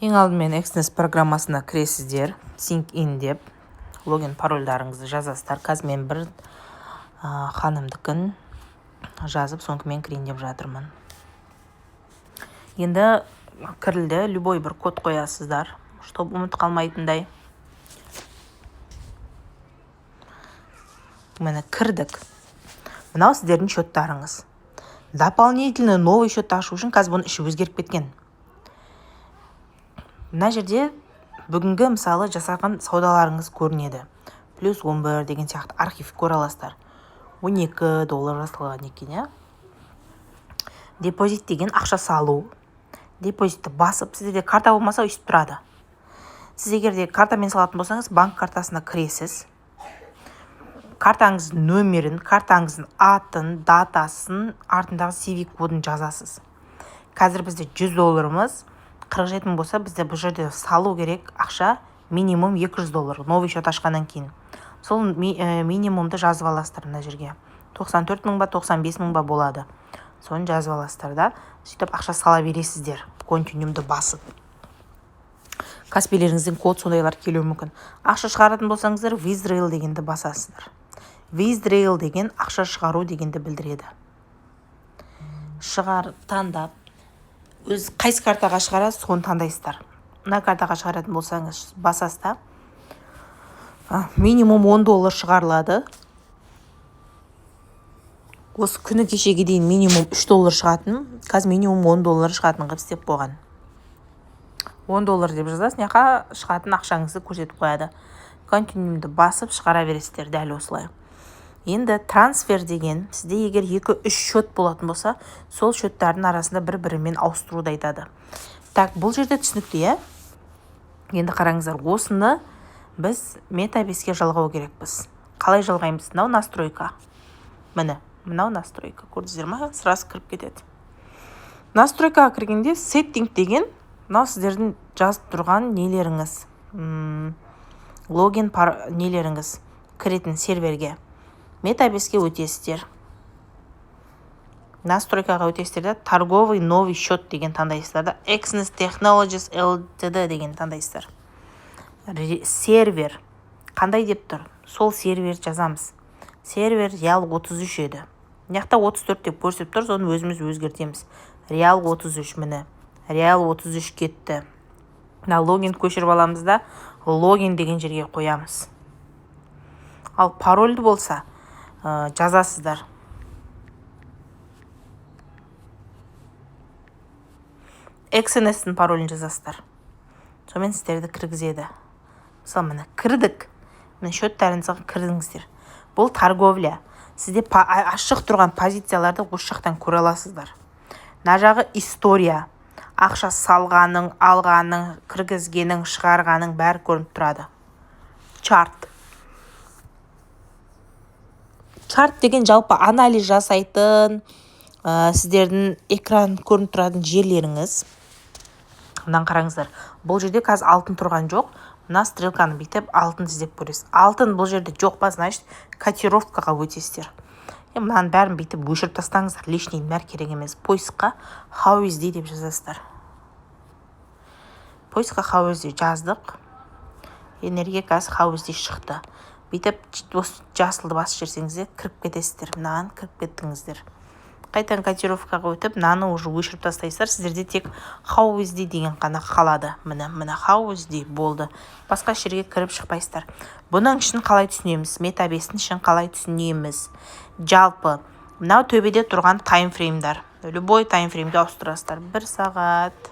Ең алдымен Exness программасына кіресіздер, Sync in деп логин парольдарыңызды жазасыздар. Қазір мен бір ханымдікін жазып, соңғымен кірейін деп жатырмын. Енді кірілді, любой бір код қоясыздар, чтобы ұмыт қалмайтындай. Мені кірдік. Мынау сіздердің счеттарыңыз. Дополнительно новый счет ашу үшін қазір бұның іші өзгеріп кеткен. Мына жерде бүгінгі мысалы жасаған саудаларыңыз көрінеді. Плюс 11 деген сияқты архив көре аласыздар. $12 жасалған екен, Депозит деген ақша салу. Депозитті басып, сізде карта болмаса өйстіп тұрады. Сіз егерде картамен салатын болсаңыз, банк картасына кіресіз. Картаңыздың нөмерін, картаңыздың атын, датасын, артындағы CVV кодын жазасыз. Қазір бізде $100 47 болса, бізде бұл жерде салу керек ақша минимум $200, новый счет ашқаннан кейін. Сол минимумды жазып аласыздар мына жерге. 94 мың ба, 95 мың ба болады. Соны жазып аласыздар да, сөйтіп ақша сала бересіздер, континуумды басып. Каспилеріңізден код сондайлар келуі мүмкін. Ақша шығаратын болсаңыздар, withdraw дегенді басасыздар. Withdraw деген ақша шығару дегенді білдіреді. Таңдап, өз қайсы картаға шығарасыз, соны таңдайсыздар. Мына картаға шығаратын болсаңыз, басасыздар. Минимум $10 шығарылады. Осы күні кешеге дейін минимум $3 шығатын, қазір минимум $10 шығатын қып істеп қойған. $10 деп жазасыз, неқа шығатын ақшаңызды көрсетіп қояды. Континуумды басып шығара бересіздер дәл осылай. Енді трансфер деген, сізде егер 2-3 счет болатын болса, сол счеттардың арасында бір-бірімен ауыстыруды айтады. Так, бұл жерде түсінікті, Енді қараңыздар, осыны біз Metabase-ке жалғау керекпіз. Қалай жалғаймыз? Мынау настройка. Мынау настройка. Көрдіңіздер ме? Сразу кіріп кетеді. Настройкаға кіргенде setting деген, мынау сіздердің жазып тұрған нелеріңіз. Логин нелеріңіз кіретін серверге. Metabase-ке өтесіздер. Настройкаға өтесіздер де торговый новый счет деген таңдайсыздар да Exness Technologies Ltd деген таңдайсыздар. Сервер. Қандай деп тұр? Сол сервер жазамыз. Сервер Real 33 еді. Неқта 34 деп көрсетіп тұр, соны өзіміз өзгертеміз. Real 33 міне. Real 33 кетті. Логин көшіріп аламыз да логин деген жерге қоямыз. Ал парольді болса жазасыздар. Exness-тің паролін жазасыздар. Сонымен сіздерді кіргізеді. Мысалы, міне кірдік. Міне счеттарыңызға кірдіңіздер. Бұл торговля. Сізде ашық тұрған позицияларды осы жақтан көре аласыздар. Мына жағы история. Ақша салғаның, алғаның, кіргізгенің, шығарғаның бәрі көрініп тұрады. Чарт. Чарт деген жалпы анализ жасайтын, сіздердің экран көрініп тұратын жерлеріңіз. Мынан қараңыздар. Бұл жерде қазір алтын тұрған жоқ. Мына стрелканы бүйтіп алтын іздеп көресіз. Алтын бұл жерде жоқ па, значит, котировкаға өтесіздер. Мынаның бәрін бүйтіп өшіріп тастаңыздар. Лишний бәрі керек емес. Поискқа HowIsD деп жазасыздар. Поискқа HowIsD жаздық. Энергия қазір HowIsD шықты. Бүйтіп жасылды басып жерсеңізде кіріп кетесіздер. Мынаған кіріп кеттіңіздер. Қайтан котировкаға өтіп, мынаны уже өшіріп тастайсыздар. Сіздерде тек HowIsD деген қана қалады. Міне HowIsD болды. Басқа жерге кіріп шықпайсыздар. Бұның ішін қалай түсінеміз? Metabase-дің ішін қалай түсінеміз? Жалпы, мынау төбеде тұрған таймфреймдар. Любой таймфреймді ауыстырасыздар. 1 сағат,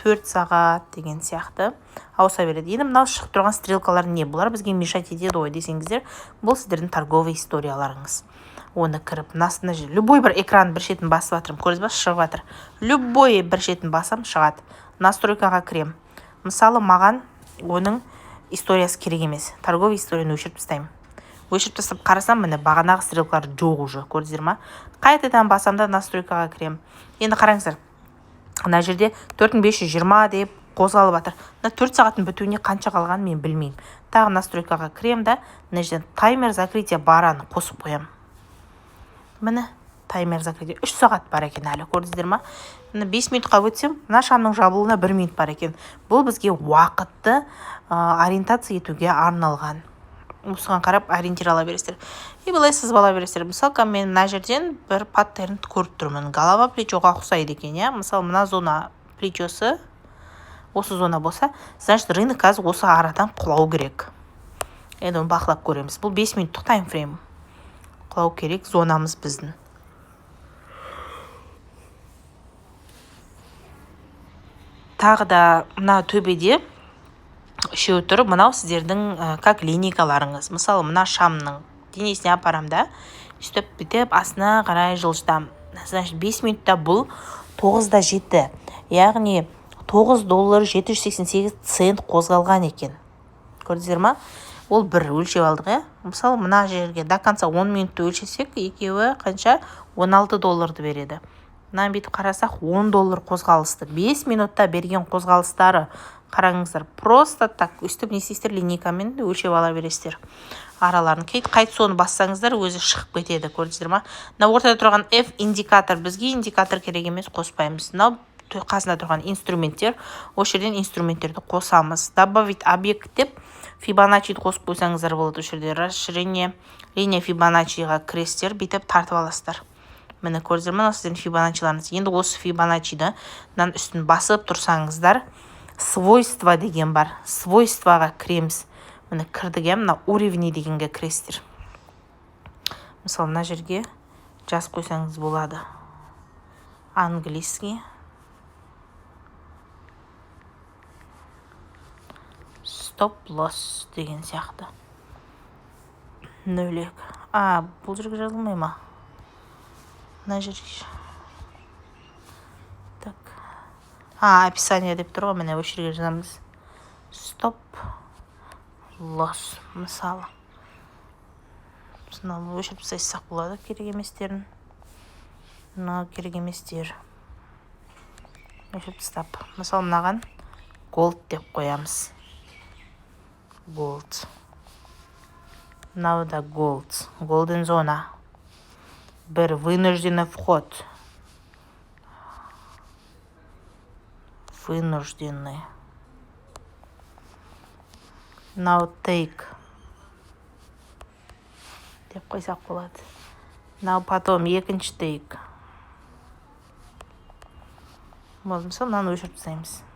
4 сағат деген сияқты ауыса береді. Енді мынау шығып тұрған стрелкалар не? Бұлар бізге мешать етеді ғой десеңіздер, бұл сіздердің торговый историяларыңыз. Оны кіріп, мынасына жер. Любой бір экран бір шетін басып жатырмын. Көрдіңіз ба, шығып жатыр. Любой бір шетін басам, шығады. Настройкаға кірем. Мысалы, маған оның историясы керек емес. Торговый историяны өшіріп тастаймын. Өшіріп тастап қарасам, міне бағанағы стрелкалар жоқ уже. Көрдіңіздер ма? Қайтадан басамда настройкаға кірем. Енді қараңыздар. Мына жерде 4520 деп қозғалып жатыр. 4 сағаттың бітуіне қанша қалғанын мен білмеймін. Тағы настройкаға кірем да, мына жерден таймер закрытия бараны қосып қоям. Міне таймер закрытие 3 сағат бар екен әлі, көрдіңіздер ма? Міне 5 минутқа өтсем, мына шамның жабылуына 1 минут бар екен. Бұл бізге уақытты ориентация етуге арналған. Осыған қарап ориентир ала бересіздер. И былай сызып ала бересіздер. Мысалы, мен мына жерден бір паттерн көріп тұрмын. Голова плечоға ұқсайды екен, иә? Мысалы, мына зона плечосы осы зона болса, значит, рынок қазір осы арадан құлау керек. Енді оны бақылап көреміз. Бұл 5 минуттық таймфрейм. Құлау керек зонамыз біздің. Тағы да мына төбеде үшеу тұр. Мынау сіздердің как линейкаларыңыз. Мысалы, мына шамның денесіне апарамда, сөйтіп бітіп астына қарай жылжытам. Значит, 5 минутта бұл 9-да 7. Яғни $9.788 қозғалған екен. Көрдіңіздер ма? Ол бір өлшеп алдық, иә? Мысалы, мына жерге до конца 10 минутты өлшесек, екеуі қанша? $16 береді. Мына бетіп қарасақ, $10 қозғалысты. 5 минутта берген қозғалыстары қараңыздар. Просто так өстіп не істейсіздер, линейкамен өлшеп ала бересіздер. Араларын қайт соны бассаңыздар, өзі шығып кетеді, көрдіңіздер ма? Мына ортада тұрған F индикатор, бізге индикатор керек емес, қоспаймыз. Мынау қасында тұрған инструменттер, осы жерден инструменттерді қосамыз. Добавить объект деп Фибоначчиді қосып қойсаңыздар болады. Осы жерде расширение линия Фибоначчиға кіресіздер, бүйтіп тартып аласыздар. Міне көрдіңіздер ме, сіздердің Фибоначчиларыңыз. Енді осы Фибоначчиді мынаның үстін басып тұрсаңыздар, свойства деген бар. Свойстваға кіреміз. Міне кірдіге, мына уровни дегенге кіресіздер. Мысалы, мына жерге жазып қойсаңыз болады. Английский. Стоп-лосс деген сияқты. Нөлек. Бұл жерге жазылмай ма? Мына жерге. Так. Описание деп тұр ғой, міне осы жерге жазамыз. Стоп-лосс, мысалы. Мынаны өшіріп тастасақ болады, керек еместерін. Мына керек еместер. Өшіріп тастап. Мысалы, мынаған gold деп қоямыз. Gold. Мынау да gold. Golden зона. Бір вынужденный вход. Вынужденный. Мынау take. Деп қойсақ болады. Мынау потом екінші take. Мысалы, мынаны өшіріп тастаймыз.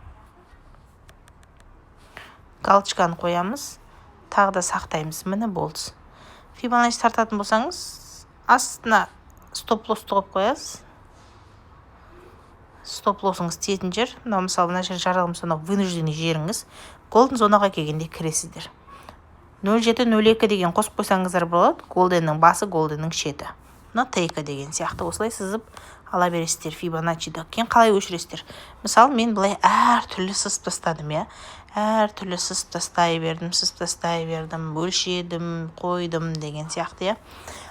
Галочканы қоямыз, тағы да сақтаймыз. Міне болды. Фибоначчи тартатын болсаңыз, астына стоп-лоссты қойып қоясыз. Стоп-лоссыңыз тиетін жер, мысалы, мына жер жарығым соны вынужденный жеріңіз, голден зонаға келгенде кіресіздер. 0702 деген қосып қойсаңыздар болады, голденнің басы, голденнің шеті. Мына тейка деген сияқты осылай сызып ала бересіздер Фибоначчиді. Кейін қалай өшіресіздер? Мысалы, мен былай әртүрлі сызып тастадым, иә. Әртүрлі сызып тастай бердім, өлшедім, қойдым деген сияқты, иә.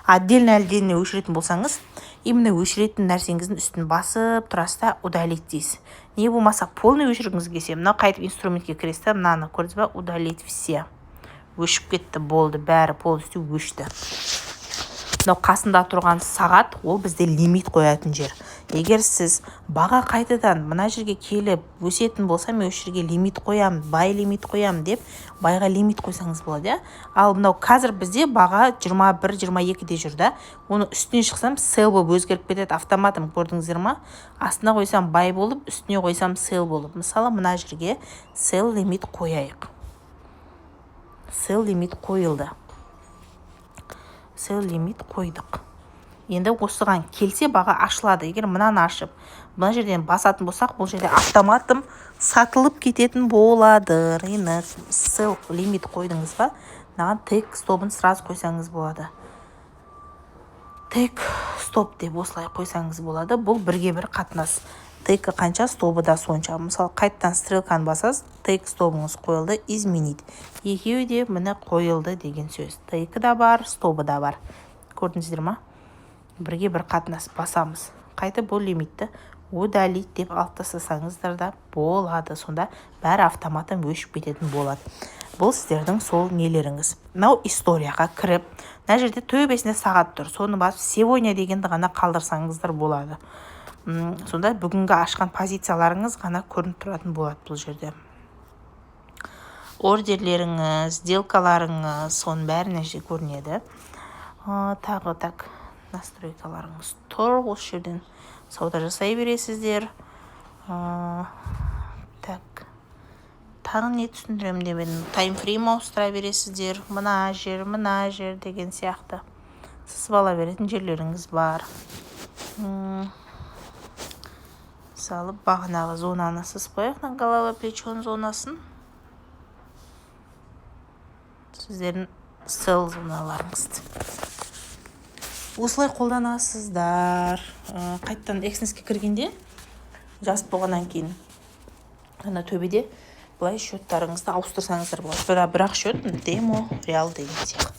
Отдельно өшіретін болсаңыз, именно өшіретін нәрсеңіздің үстін басып тұрасыз да удалить дейсіз. Не болмаса полный өшіргіңіз келсе, мына қайтып инструментке кіресіз, мынаны көрдіңіз ба, удалить все. Өшіп кетті, болды, бәрі полностью өшті. Мынау қасында тұрған сағат, ол бізде лимит қоятын жер. Егер сіз баға қайтадан мына жерге келіп өсетін болса, мен осы жерге лимит қоям, бай лимит қоям деп, байға лимит қойсаңыз болады, иә. Ал мынау қазір бізде баға 21-22-де жүр да. Оны үстіне шықсам, sell болып өзгеріп кетеді автоматом, көрдіңіздер ма? Астына қойсам бай болып, үстіне қойсам sell болып. Мысалы, мына жерге sell лимит қояйық. Sell лимит қойылды. Sell лимит қойдық. Енді осыған келсе баға ашылады. Егер мынаны ашып, мына жерден басатын болсақ, бұл жерде автоматым сатылып кететін болады. Рынок. Sell лимит қойдыңыз ба? Мынаған take stop'ын сразу қойсаңыз болады. Take stop деп осылай қойсаңыз болады. Бұл бірге бір қатынас. Take қанша, стопы да сонша. Мысалы, қайттан стрелканы басасыз, take стопыңыз қойылды, изменить. Екеуі де міне қойылды деген сөз. Take да бар, стопы да бар. Көрдіңіздер ма? Бірге бір қатынас басамыз. Қайта бұл лимитті удалить деп алып тастасаңыздар да болады. Сонда бәрі автоматтан өшіп кететін болады. Бұл сіздердің сол нелеріңіз. Мынау историяға кіріп, мына жерде төбесінде сағат тұр. Соны басып сегодня дегенді ғана қалдырсаңыздар болады. Сонда бүгінгі ашқан позицияларыңыз ғана көрініп тұратын болады бұл жерде. Ордерлеріңіз, сделкаларыңыз, соның бәріне көрінеді. Тағы так настройкаларыңыз тұр. Осы жерден сауда жасай бересіздер. Так, тағы не түсіндірем деп едім. Таймфрейм ауыстыра бересіздер. Мына жер деген сияқты. Сызып ала беретін жерлеріңіз бар. Мысалы, бағанағы зонаны сызып қояйық, голова плечон зонасын. Сіздердің сел зоналарыңызды. Осылай қолданасыздар. Қайттан экснеске кіргенде, жазып болғаннан кейін, ана төбеде былай счеттарыңызды ауыстырсаңыздар болады. Бірақ счет демо, реал деген сияқты.